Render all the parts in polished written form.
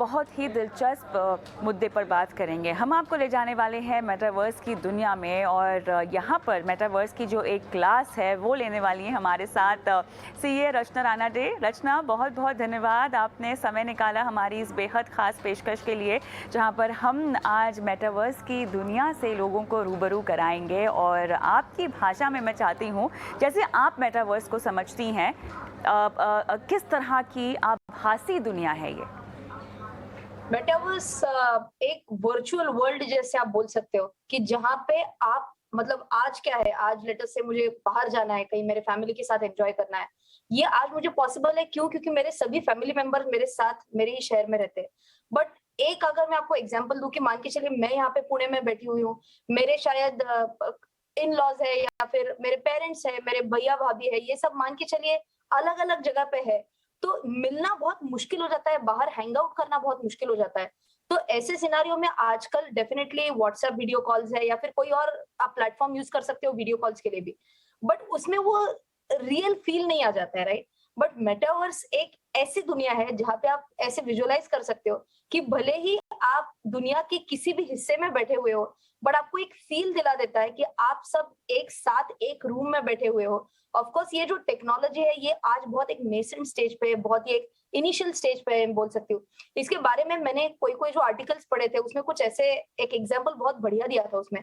बहुत ही दिलचस्प मुद्दे पर बात करेंगे। हम आपको ले जाने वाले हैं मेटावर्स की दुनिया में और यहाँ पर मेटावर्स की जो एक क्लास है वो लेने वाली है हमारे साथ सीए रचना राणा डे। रचना, बहुत बहुत धन्यवाद, आपने समय निकाला हमारी इस बेहद ख़ास पेशकश के लिए, जहाँ पर हम आज मेटावर्स की दुनिया से लोगों को रूबरू कराएंगे। और आपकी भाषा में मैं चाहती हूँ, जैसे आप मेटावर्स को समझती हैं, किस तरह की आभासी दुनिया है ये? मेटावर्स एक वर्चुअल वर्ल्ड जैसे आप बोल सकते हो कि जहाँ पे आप मतलब आज क्या है, आज लेटर से मुझे बाहर जाना है, कहीं मेरे फैमिली के साथ एंजॉय करना है। ये आज मुझे पॉसिबल है क्यों? क्योंकि मेरे सभी फैमिली मेंबर मेरे साथ मेरे ही शहर में रहते हैं। बट एक अगर मैं आपको एग्जांपल दूं कि मान के चलिए मैं यहाँ पे पुणे में बैठी हुई हूँ, मेरे शायद इन लॉज है या फिर मेरे पेरेंट्स है, मेरे भैया भाभी है, ये सब मान के चलिए अलग अलग जगह पे है। तो मिलना बहुत मुश्किल हो जाता है, बाहर हैंग आउट करना बहुत मुश्किल हो जाता है। तो ऐसे सिनेरियो में आजकल डेफिनेटली व्हाट्सएप वीडियो कॉल्स है या फिर कोई और आप प्लेटफॉर्म यूज कर सकते हो वीडियो कॉल्स के लिए भी। बट उसमें वो रियल फील नहीं आ जाता है, राइट? बट मेटावर्स एक ऐसी दुनिया है जहाँ पे आप ऐसे विजुअलाइज कर सकते हो कि भले ही आप दुनिया के किसी भी हिस्से में बैठे हुए हो, बट आपको एक फील दिला देता है कि आप सब एक साथ एक रूम में बैठे हुए हो। ऑफ कोर्स ये जो टेक्नोलॉजी है ये आज बहुत एक नेसेंट स्टेज पे है, बहुत ही एक इनिशियल स्टेज पे है बोल सकती हूँ। इसके बारे में मैंने कोई कोई जो आर्टिकल्स पढ़े थे उसमें कुछ ऐसे एक एग्जांपल बहुत बढ़िया दिया था उसमें।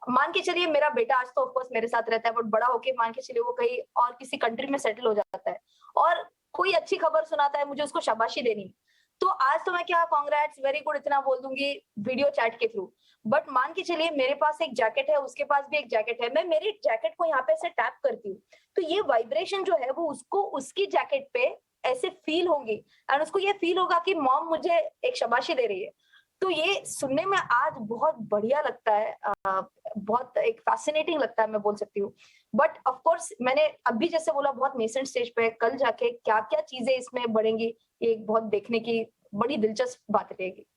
मान के चलिए मेरा बेटा आज तो ऑफ कोर्स मेरे साथ रहता है, बट बड़ा होके मान के चलिए वो कहीं और किसी कंट्री में सेटल हो जाता है और कोई अच्छी खबर सुनाता है, मुझे उसको शाबाशी देनी है। तो आज तो मैं क्या कांग्रेट्स वेरी गुड इतना बोल दूंगी वीडियो चैट के थ्रू। बट मान के चलिए मेरे पास एक जैकेट है, उसके पास भी एक जैकेट है, मैं मेरी जैकेट को यहाँ पे ऐसे टैप करती हूँ तो ये वाइब्रेशन जो है वो उसको उसकी जैकेट पे ऐसे फील होंगी एंड उसको ये फील होगा कि मॉम मुझे एक शाबाशी दे रही है। तो ये सुनने में आज बहुत बढ़िया लगता है, बहुत एक फैसिनेटिंग लगता है मैं बोल सकती हूँ। बट ऑफ कोर्स मैंने अभी जैसे बोला बहुत नेसेंट स्टेज पे है, कल जाके क्या क्या चीजें इसमें बढ़ेंगी ये एक बहुत देखने की बड़ी दिलचस्प बात रहेगी।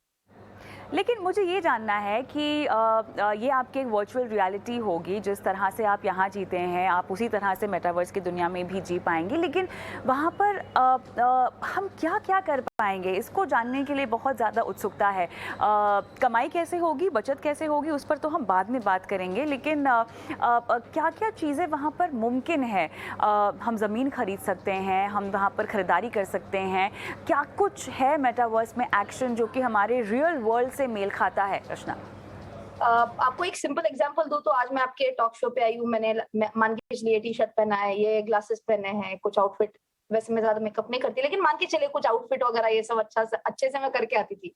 लेकिन मुझे ये जानना है कि ये आपकी एक वर्चुअल रियलिटी होगी, जिस तरह से आप यहाँ जीते हैं आप उसी तरह से मेटावर्स की दुनिया में भी जी पाएंगे। लेकिन वहाँ पर हम क्या क्या कर पाएंगे, इसको जानने के लिए बहुत ज़्यादा उत्सुकता है। कमाई कैसे होगी, बचत कैसे होगी, उस पर तो हम बाद में बात करेंगे। लेकिन क्या क्या चीज़ें वहाँ पर मुमकिन है? हम ज़मीन खरीद सकते हैं, हम वहाँ पर ख़रीदारी कर सकते हैं, क्या कुछ है मेटावर्स में एक्शन जो कि हमारे रियल वर्ल्ड से मेल खाता है? रचना, आपको एक सिंपल एग्जांपल दूं तो आज मैं आपके टॉक शो पे आई हूँ, मान के चलिए टी शर्ट पहना है, ये ग्लासेस पहने हैं, कुछ आउटफिट, वैसे मैं ज्यादा मेकअप नहीं करती लेकिन मान के चलिए कुछ आउटफिट वगैरह ये सब अच्छे से मैं करके आती थी।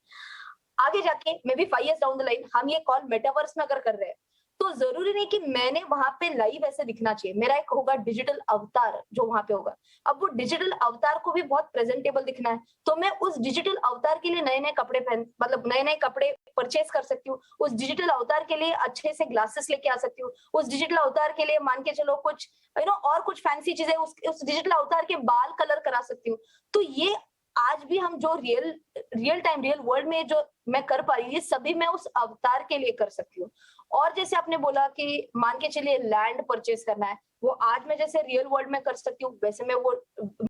आगे जाके may be 5 years down the line हम ये कॉल मेटावर्स में अगर कर रहे हैं तो जरूरी नहीं कि मैंने वहां पे लाइव ऐसे दिखना चाहिए, मेरा एक होगा डिजिटल अवतार जो वहां पे होगा। अब वो डिजिटल अवतार को भी बहुत प्रेजेंटेबल दिखना है तो मैं उस डिजिटल अवतार के लिए नए नए कपड़े पहन मतलब नए नए कपड़े परचेज कर सकती हूँ, उस डिजिटल अवतार के लिए अच्छे से ग्लासेस लेके आ सकती हूँ, उस डिजिटल अवतार के लिए मान के चलो कुछ और कुछ फैंसी चीजें उस डिजिटल अवतार के बाल कलर करा सकती हूँ। तो ये आज भी हम जो रियल टाइम रियल वर्ल्ड में जो मैं कर पा रही हूँ ये सभी मैं उस अवतार के लिए कर सकती हूँ। और जैसे आपने बोला कि मान के चलिए लैंड परचेज करना है, वो आज मैं जैसे रियल वर्ल्ड में कर सकती हूँ वैसे मैं वो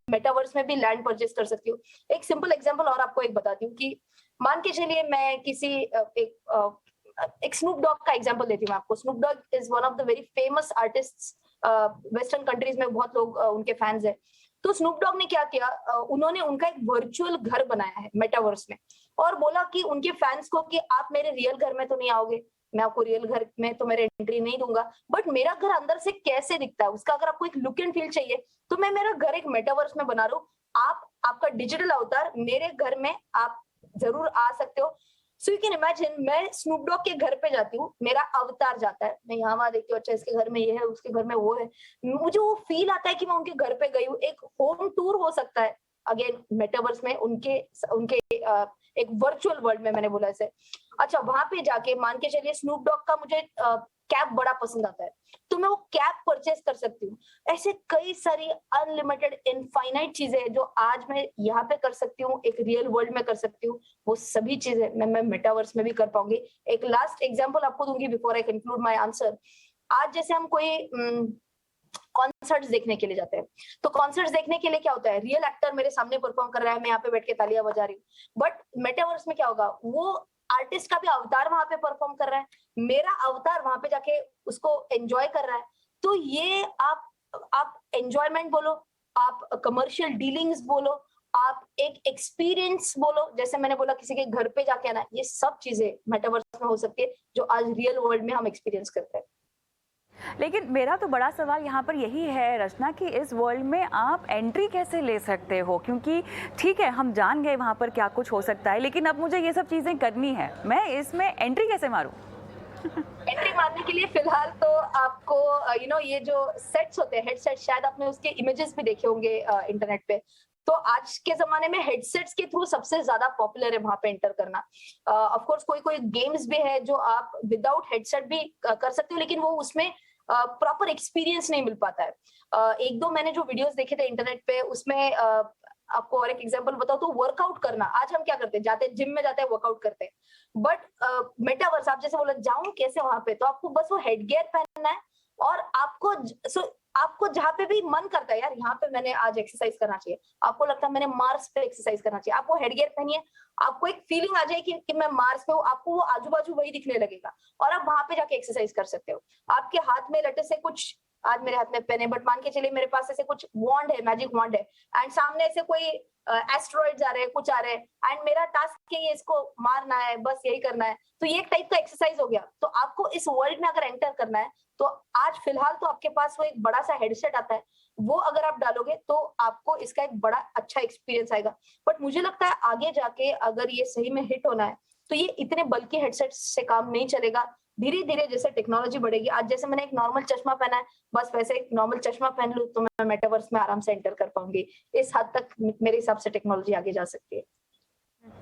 मेटावर्स में भी लैंड परचेज कर सकती हूँ। एक सिंपल एग्जांपल और आपको एक बताती हूँ कि मान के चलिए मैं किसी एक स्नूप डॉग का एग्जांपल देती हूँ आपको। Snoop Dogg is one of the very famous artist, western countries में बहुत लोग उनके फैंस है। तो स्नूप डॉग ने क्या किया, उन्होंने उनका एक वर्चुअल घर बनाया है मेटावर्स में और बोला कि उनके फैंस को कि आप मेरे रियल घर में तो नहीं आओगे, मैं आपको रियल घर में तो मेरे एंट्री नहीं दूंगा, बट मेरा घर अंदर से कैसे दिखता है उसका अगर आपको एक लुक एंड फील चाहिए तो मैं मेरा घर एक मेटावर्स में बना रहा हूँ। आप आपका डिजिटल अवतार मेरे घर में आप जरूर आ सकते हो। सो यू कैन इमेजिन मैं स्नूप डॉग के घर पे जाती हूँ, मेरा अवतार जाता है, मैं यहाँ वहां देखती हूँ, अच्छा इसके घर में ये है उसके घर में वो है, मुझे वो फील आता है कि मैं उनके घर पे गई हूँ। एक होम टूर हो सकता है अगेन मेटावर्स में उनके उनके एक वर्चुअल वर्ल्ड में मैंने बोला ऐसे। अच्छा वहां पे जाके मान के चलिए स्नूप डॉग का मुझे कैप बड़ा पसंद आता है तो मैं वो कैप परचेज कर सकती हूँ। ऐसे कई सारी अनलिमिटेड इनफाइनाइट चीजें हैं जो आज मैं यहाँ पे कर सकती हूँ, एक रियल वर्ल्ड में कर सकती हूँ। वो सभी चीजें मैं मेटावर्स में भी कर पाऊंगी। एक लास्ट एग्जांपल आपको दूंगी before I conclude my answer. आज जैसे हम कोई कॉन्सर्ट्स देखने के लिए जाते हैं। तो कॉन्सर्ट्स देखने के लिए क्या होता है, रियल एक्टर मेरे सामने परफॉर्म कर रहा है, मैं यहाँ पे बैठ के तालियां बजा रही हूँ। बट मेटावर्स में क्या होगा, वो आर्टिस्ट का भी अवतार वहां पे परफॉर्म कर रहा है, मेरा अवतार वहां पे जाके उसको एंजॉय कर रहा है। तो ये आप एंजॉयमेंट बोलो, आप कमर्शियल डीलिंग्स बोलो, आप एक एक्सपीरियंस बोलो, जैसे मैंने बोला किसी के घर पे जाके आना, ये सब चीजें मेटावर्स में हो सकती है जो आज रियल वर्ल्ड में हम एक्सपीरियंस करते हैं। लेकिन मेरा तो बड़ा सवाल यहाँ पर यही है रचना कि इस वर्ल्ड में आप एंट्री कैसे ले सकते हो, क्योंकि ठीक है हम जान गए वहाँ पर क्या कुछ हो सकता है, लेकिन अब मुझे ये सब चीज़ें करनी है, मैं इसमें एंट्री कैसे मारूं? एंट्री मारने के लिए फिलहाल तो आपको ये जो सेट्स होते हैं, हेडसेट, शायद आपने उसके इमेजेस भी देखे होंगे इंटरनेट पे। तो आज के जमाने में हेडसेट्स के थ्रू सबसे ज्यादा पॉपुलर है वहां पे एंटर करना। ऑफ कोर्स कोई कोई गेम्स भी है जो आप विदाउट हेडसेट भी कर सकते हो, लेकिन वो उसमें प्रॉपर एक्सपीरियंस नहीं मिल पाता है। एक दो मैंने जो वीडियोस देखे थे इंटरनेट पे, उसमें आपको और एक एग्जांपल बताओ तो वर्कआउट करना, आज हम क्या करते हैं, जाते हैं जिम में, जाते हैं वर्कआउट करते हैं। बट मेटावर्स, आप जैसे बोला जाऊं कैसे वहां पे, तो आपको बस वो हेडगियर पहनना है और आपको जहाँ पे भी मन करता है, यार यहाँ पे मैंने आज एक्सरसाइज करना चाहिए, आपको लगता है मैंने मार्स पे एक्सरसाइज करना चाहिए, आप वो हेडगियर पहनिए, आपको एक फीलिंग आ जाएगी कि मैं मार्स पे हूँ, आपको वो आजू बाजू वही दिखने लगेगा और आप वहां पे जाके एक्सरसाइज कर सकते हो। आपके हाथ में लटे से कुछ, आज मेरे हाथ में पेन है, बट मान के चलिए मेरे पास ऐसे कुछ वॉन्ड है, मैजिक वॉन्ड है, एंड सामने ऐसे कोई एस्ट्रॉइड्स आ रहे हैं, कुछ आ रहे हैं, एंड मेरा टास्क है ये इसको मारना है, बस यही करना है, तो ये एक टाइप का एक्सरसाइज हो गया। तो आपको इस वर्ल्ड में अगर एंटर करना है, तो आज फिलहाल तो आपके पास वो एक बड़ा सा हेडसेट आता है, वो अगर आप डालोगे तो आपको इसका एक बड़ा अच्छा एक्सपीरियंस आएगा। बट मुझे लगता है आगे जाके अगर ये सही में हिट होना है, तो ये इतने बल्कि हेडसेट से काम नहीं चलेगा। धीरे धीरे जैसे टेक्नोलॉजी बढ़ेगी, आज जैसे मैंने एक नॉर्मल चश्मा पहना है, बस वैसे एक नॉर्मल चश्मा पहन लूं तो मैं मेटावर्स में आराम से एंटर कर पाऊंगी। इस हद तक मेरे हिसाब से टेक्नोलॉजी आगे जा सकती है।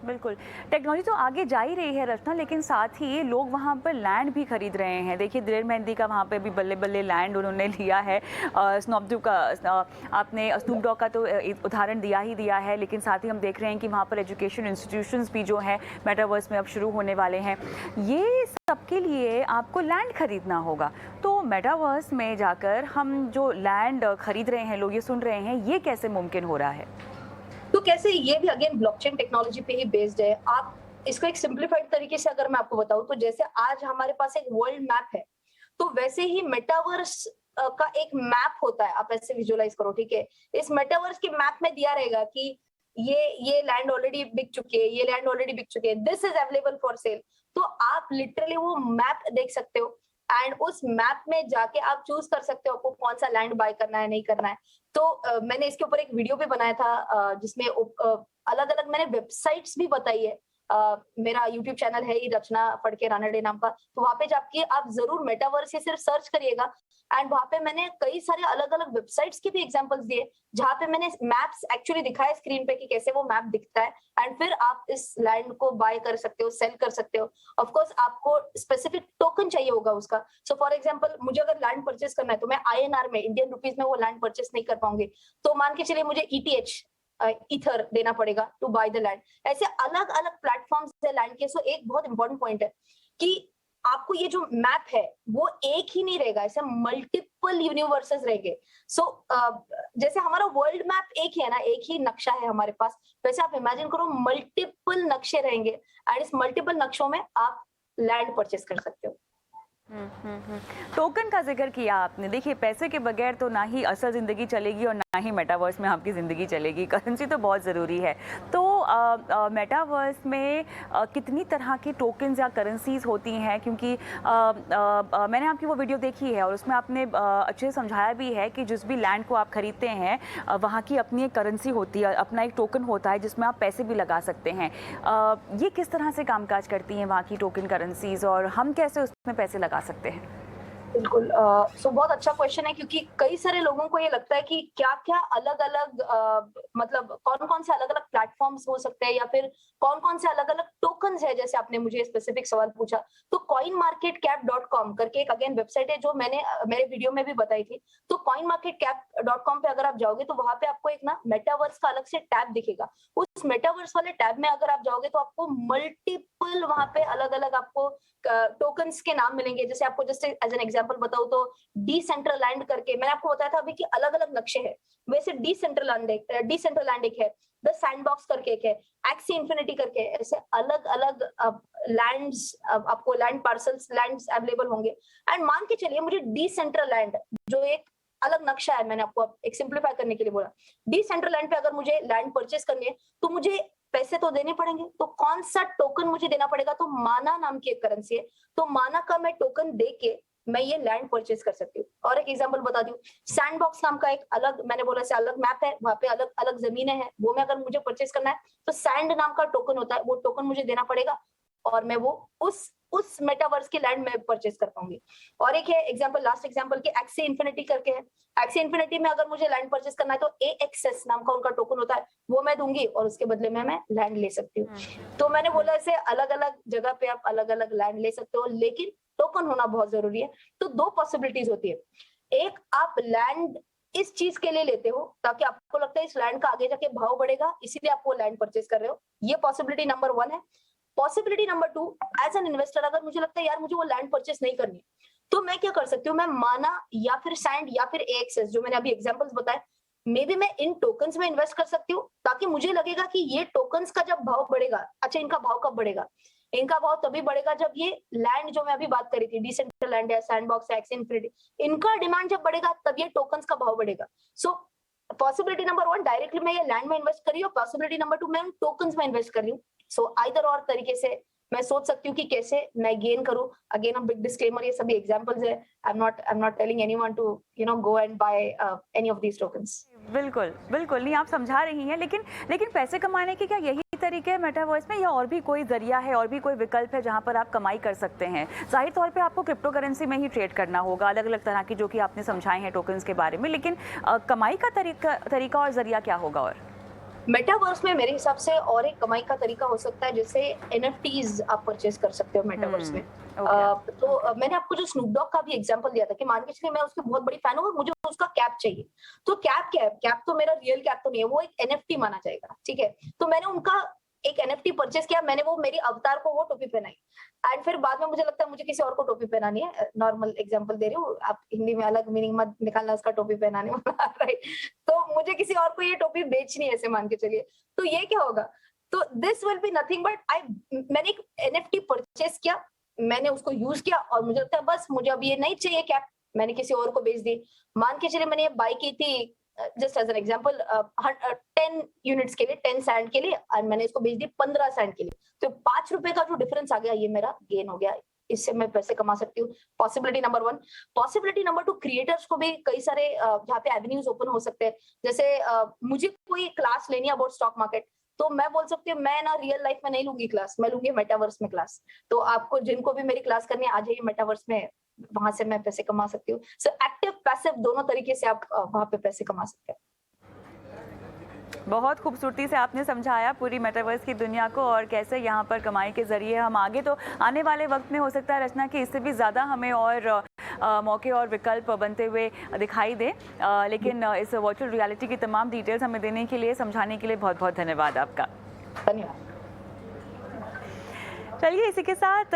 बिल्कुल, टेक्नोलॉजी तो आगे जा ही रही है रचना, लेकिन साथ ही लोग वहाँ पर लैंड भी खरीद रहे हैं। देखिए दिलेर मेहंदी का वहाँ पे भी बल्ले बल्ले लैंड उन्होंने लिया है। आपने स्नूप डॉग का तो उदाहरण दिया ही दिया है, लेकिन साथ ही हम देख रहे हैं कि वहाँ पर एजुकेशन इंस्टीट्यूशंस भी जो हैं मेटावर्स में अब शुरू होने वाले हैं। ये सबके लिए आपको लैंड खरीदना होगा, तो मेटावर्स में जाकर हम जो लैंड खरीद रहे हैं, लोग ये सुन रहे हैं, ये कैसे मुमकिन हो रहा है? तो कैसे, ये भी अगेन ब्लॉकचेन टेक्नोलॉजी पे ही बेस्ड है। आप इसको एक सिंप्लीफाइड तरीके से अगर मैं आपको बताऊं, तो जैसे आज हमारे पास एक वर्ल्ड मैप है, तो वैसे ही मेटावर्स का एक मैप होता है। आप ऐसे विजुअलाइज करो, ठीक है, इस मेटावर्स के मैप में दिया रहेगा कि ये लैंड ऑलरेडी बिक चुके हैं, ये लैंड ऑलरेडी बिक चुके हैं, this is available for sale. तो आप लिटरली वो मैप देख सकते हो, एंड उस मैप में जाके आप चूज कर सकते हो आपको कौन सा लैंड बाय करना है, नहीं करना है। तो मैंने इसके ऊपर एक वीडियो भी बनाया था, जिसमें अलग अलग मैंने वेबसाइट्स भी बताई है। मेरा यूट्यूब चैनल है ही, रचना फड़के रानडे नाम का, तो वहां पे जाके आप जरूर मेटावर्स से सिर्फ सर्च करिएगा, एंड वहां पे मैंने कई सारे अलग अलग वेबसाइट्स के भी एग्जांपल्स दिए, जहां पे मैंने मैप्स एक्चुअली दिखाए स्क्रीन पे कि कैसे वो मैप दिखता है, एंड फिर आप इस लैंड को बाय कर सकते हो, सेल कर सकते हो। ऑफ कोर्स आपको स्पेसिफिक टोकन चाहिए होगा उसका। सो फॉर एग्जांपल, मुझे अगर लैंड परचेस करना है, तो मैं INR में, इंडियन रुपीज में वो लैंड परचेस नहीं कर पाऊंगी, तो मान के चलिए मुझे ETH ईथर देना पड़ेगा टू बाय द लैंड। ऐसे अलग अलग प्लेटफॉर्म्स है लैंड के। सो एक बहुत इंपॉर्टेंट पॉइंट है कि आपको ये जो मैप है वो एक ही नहीं रहेगा, ऐसे मल्टीपल यूनिवर्सेस रहेंगे। सो जैसे हमारा वर्ल्ड मैप एक ही है ना, एक ही नक्शा है हमारे पास, वैसे आप इमेजिन करो मल्टीपल नक्शे रहेंगे, एंड इस मल्टीपल नक्शों में आप लैंड परचेस कर सकते हो। टोकन का जिक्र किया आपने। देखिए पैसे के बगैर तो ना ही असल ज़िंदगी चलेगी और ना ही मेटावर्स में आपकी ज़िंदगी चलेगी, करेंसी तो बहुत ज़रूरी है। तो मेटावर्स में कितनी तरह की टोकन्स या करेंसीज होती हैं, क्योंकि मैंने आपकी वो वीडियो देखी है और उसमें आपने अच्छे से समझाया भी है कि जिस भी लैंड को आप खरीदते हैं वहाँ की अपनी एक करेंसी होती है, अपना एक टोकन होता है जिसमें आप पैसे भी लगा सकते हैं। ये किस तरह से कामकाज करती हैं वहाँ की टोकन करेंसीज, और हम कैसे उसमें पैसे लगा सकते हैं? बिल्कुल, सो बहुत अच्छा क्वेश्चन है, क्योंकि कई सारे लोगों को ये लगता है कि क्या क्या अलग अलग मतलब कौन कौन से अलग अलग प्लेटफॉर्म्स हो सकते हैं, या फिर कौन कौन से अलग अलग टोकन्स है, जैसे आपने मुझे स्पेसिफिक सवाल पूछा। तो coinmarketcap.com करके एक अगेन वेबसाइट है जो मैंने मेरे वीडियो में भी बताई थी। तो coinmarketcap.com पे अगर आप जाओगे तो वहां पे आपको एक ना मेटावर्स का अलग से टैब दिखेगा। उस उस मेटावर्स वाले टैब में अगर आप जाओगे तो आपको मल्टीपल वहां पे अलग अलग आपको टोकन्स के नाम मिलेंगे। जैसे आपको जस्ट एज एन एग्जांपल बताऊं तो डिसेंट्रलैंड करके मैंने आपको बताया था अभी कि अलग अलग नक्शे हैं, वैसे डिसेंट्रलैंड एक है, द सैंडबॉक्स करके एक है, एक्सी इन्फिनिटी करके, ऐसे अलग अलग लैंड्स आपको लैंड पार्सल्स लैंड्स अवेलेबल होंगे। एंड मान के चलिए मुझे डिसेंट्रलैंड जो एक अलग नक्शा है, मैंने आपको एक सिंप्लीफाई करने के लिए बोला, डिसेंट्रलैंड पे अगर मुझे लैंड परचेस करनी है तो मुझे पैसे तो देने पड़ेंगे, तो कौन सा टोकन मुझे देना पड़ेगा? तो माना नाम की एक करेंसी है, तो माना का मैं टोकन दे के मैं ये लैंड परचेस कर सकती हूँ। और एक एग्जांपल बता दूं, सैंडबॉक्स नाम का एक अलग, मैंने बोला से अलग मैप है, वहां पे अलग अलग जमीनें हैं, वो में अगर मुझे परचेस करना है तो सैंड नाम का टोकन होता है, वो टोकन मुझे देना पड़ेगा और मैं वो उस मेटावर्स के लैंड में परचेस कर पाऊंगी। और एक है एग्जांपल, लास्ट एग्जांपल के एक्सी इन्फिनिटी करके है, एक्सी इन्फिनिटी में अगर मुझे लैंड परचेस करना है तो AXS नाम का उनका टोकन होता है, वो मैं दूंगी और उसके बदले में मैं लैंड ले सकती हूँ। तो मैंने बोला ऐसे अलग अलग जगह पे आप अलग अलग लैंड ले सकते हो, लेकिन टोकन होना बहुत जरूरी है। तो दो पॉसिबिलिटीज होती है, एक आप लैंड इस चीज के लिए लेते हो ताकि आपको लगता है इस लैंड का आगे जाके भाव बढ़ेगा, इसीलिए आप वो लैंड परचेस कर रहे हो, ये पॉसिबिलिटी नंबर 1 है। Possibility number 2, as an investor अगर मुझे लगता है यार मुझे वो लैंड परचेस नहीं करनी तो मैं क्या कर सकती हूँ, मैं माना या फिर सैंड या फिर AXS जो मैंने अभी एग्जांपल्स बताए, मे बी मैं इन टोकन्स में इन्वेस्ट कर सकती हूँ ताकि मुझे लगेगा कि ये टोकन्स का जब भाव बढ़ेगा, अच्छा इनका भाव कब बढ़ेगा? इनका भाव तभी बढ़ेगा जब ये लैंड जो मैं अभी बात करी थी, डिसेंट्रल लैंड है, सैंडबॉक्स है, एक्सी इन्फिनिटी, इनका डिमांड जब बढ़ेगा तब ये टोकन्स का भाव बढ़ेगा। सो पॉसिबिलिटी नंबर 1 डायरेक्टली मैं ये लैंड में इन्वेस्ट कर रही हूँ, पॉसिबिलिटी नंबर 2 मैं टोकन्स में इन्वेस्ट कर रही हूँ। सो आइदर और तरीके से मैं सोच सकती हूँ कि कैसे मैं गेन करूँ। अगेन बिग डिस्क्लेमर, ये सभी एग्जांपल्स है, I am not telling anyone to go and buy any of these tokens. बिल्कुल बिल्कुल नहीं, आप समझा रही हैं, लेकिन पैसे कमाने के क्या यही तरीके हैं मेटावर्स में, या और भी कोई जरिया है, और भी कोई विकल्प है जहां पर आप कमाई कर सकते हैं? जाहिर तौर पे आपको क्रिप्टो करेंसी में ही ट्रेड करना होगा, अलग अलग तरह की जो कि आपने समझाए हैं टोकन्स के बारे में, लेकिन कमाई का तरीका और जरिया क्या होगा? और मेटावर्स में मेरे हिसाब से और एक कमाई का तरीका हो सकता है, जैसे NFTs आप परचेज कर सकते हो मेटावर्स में। तो मैंने आपको जो स्नूप डॉग का भी एग्जांपल दिया था कि मान के चलिए मैं उसकी बहुत बड़ी फैन हूँ और मुझे उसका कैप चाहिए, तो कैप क्या है? कैप तो मेरा रियल कैप तो नहीं है, वो एक NFT माना जाएगा, ठीक है? तो मैंने उनका एक NFT परचेस किया, मैंने वो मेरी अवतार को वो टोपी पहनाई, एंड फिर बाद में मुझे लगता है मुझे किसी और को टोपी पहनानी है, नॉर्मल एग्जांपल दे रही हूँ, आप हिंदी में अलग मीनिंग मत निकालना उसका टोपी पहनाने वाला, राइट? तो मुझे किसी और को ये टोपी बेचनी है, ऐसे मान के चलिए, तो ये क्या होगा? तो this will be nothing but मैंने एक NFT परचेस किया, मैंने उसको यूज किया और मुझे लगता है बस मुझे अब ये नहीं चाहिए कैप, मैंने किसी और को बेच दी। मान के चलिए मैंने ये बाई की थी just as an example 10 units के लिए, 10 सैंड के लिए, और मैंने इसको बेच दी 15 सैंड के लिए, तो 5 रुपए का जो डिफरेंस आ गया ये मेरा गेन हो गया, इससे मैं पैसे कमा सकती हूँ। Possibility number 1। Possibility number 2, creators को भी कई सारे यहाँ पे एवेन्यूज ओपन हो सकते हैं। जैसे मुझे कोई क्लास लेनी है अबाउट स्टॉक मार्केट, तो मैं बोल सकती हूँ मैं ना रियल लाइफ में नहीं लूंगी क्लास, मैं लूंगी मेटावर्स में क्लास। तो आपको जिनको भी मेरी क्लास करनी है आ जाइए मेटावर्स में, वहां से मैं पैसे कमा सकती हूँ। सो एक्टिव पैसिव दोनों तरीके से आप वहां पे पैसे कमा सकते हैं। बहुत खूबसूरती से आपने समझाया पूरी मेटावर्स की दुनिया को और कैसे यहाँ पर कमाई के जरिए हम आगे तो आने वाले वक्त में हो सकता है रचना कि इससे भी ज़्यादा हमें और मौके और विकल्प बनते हुए दिखाई दे, लेकिन इस वर्चुअल रियलिटी की तमाम डिटेल्स हमें देने के लिए, समझाने के लिए बहुत बहुत धन्यवाद आपका। धन्यवाद। चलिए इसी के साथ